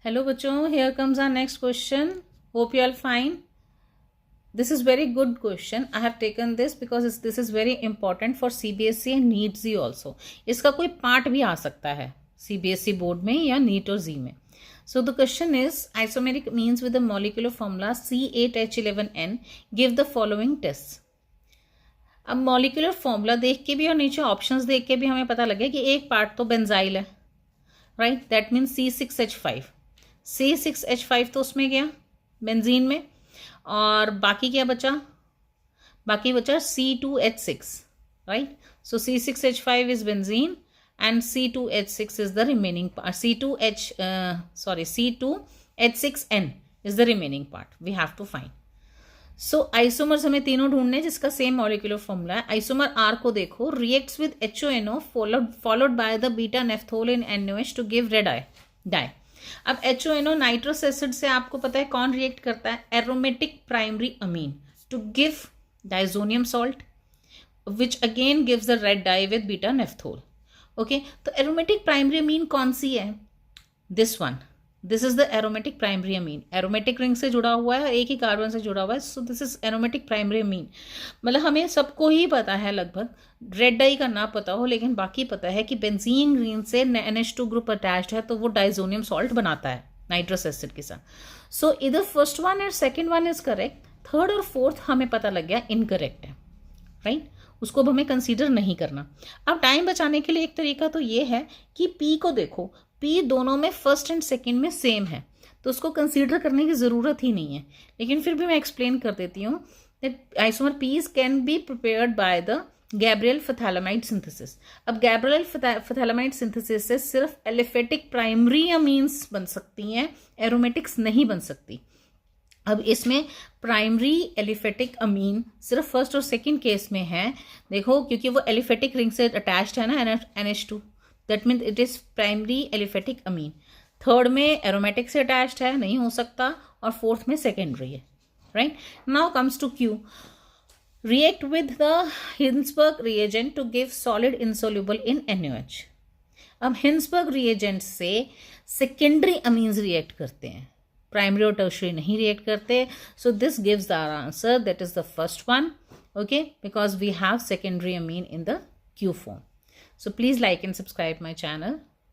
Hello बच्चों, here comes our next question. Hope you all fine. This is very good question. I have taken this because this is very important for CBSE and NEET Z also. इसका कोई part भी आ सकता है CBSE board में या NEET और Z में. So the question is isomeric means with the molecular formula C8H11N. Give the following tests. अब मॉलिक्यूलर फॉर्मूला देख के भी और नीचे ऑप्शंस देख के भी हमें पता लगे कि एक पार्ट तो बेंजाइल है, right. That means C6H5. C6H5 तो उसमें गया बेंजीन में, और बाकी क्या बचा? बाकी बचा C2H6, right. So C6H5 is benzene and C2H6 is the remaining part. C2H6N is the remaining part. We have to find. So isomers हमें तीनों ढूंढने जिसका सेम मॉलिक्यूलर फॉर्मूला है. आइसोमर R को देखो, reacts with HONO followed by the beta nephthol in NaOH to give red dye. अब HONO nitrous acid से आपको पता है कौन रिएक्ट करता है? Aromatic primary amine to give diazonium salt which again gives the red dye with beta naphthol. Okay, तो aromatic primary amine कौन सी है? This one. This is the aromatic primary amine. Aromatic ring से जुड़ा हुआ है, एक ही कार्बन से जुड़ा हुआ है. So this is aromatic primary अमीन. मतलब हमें सबको ही पता है लगभग, रेड डाई का ना पता हो लेकिन बाकी पता है कि बेंजीन रिंग से NH2 ग्रुप अटैच्ड है तो वो डाइजोनियम सॉल्ट बनाता है नाइट्रस एसिड के साथ. सो इधर फर्स्ट वन और second one is correct. Third और फोर्थ हमें पता लग गया इनकरेक्ट है, राइट. उसको अब हमें कंसीडर नहीं करना. अब टाइम बचाने के लिए एक तरीका तो ये है कि पी को देखो, पी दोनों में फर्स्ट एंड सेकेंड में सेम है तो उसको कंसीडर करने की ज़रूरत ही नहीं है. लेकिन फिर भी मैं एक्सप्लेन कर देती हूँ दैट आइसोमर पीज can be prepared by the Gabriel phthalimide synthesis. अब गैब्रियल फथैलामाइड सिंथेसिस से सिर्फ एलिफेटिक प्राइमरी अमीन्स बन सकती हैं, एरोमेटिक्स नहीं बन सकती. अब इसमें प्राइमरी एलिफेटिक अमीन सिर्फ फर्स्ट और सेकंड केस में है. देखो, क्योंकि वो एलिफेटिक रिंग से अटैच्ड है ना NH2, that means it is primary aliphatic amine. Third में एरोमेटिक से अटैच्ड है, नहीं हो सकता, और फोर्थ में सेकेंडरी है, right. Now comes to Q. React with the Hinsberg reagent to give solid insoluble in NaOH. अब हिंसबर्ग रिएजेंट से सेकेंडरी अमीन्स रिएक्ट करते हैं, प्राइमरी और टर्शियरी नहीं रिएक्ट करते. So this gives the answer, that is the first one, okay, because we have secondary amine in the Q form. So please like and subscribe my channel.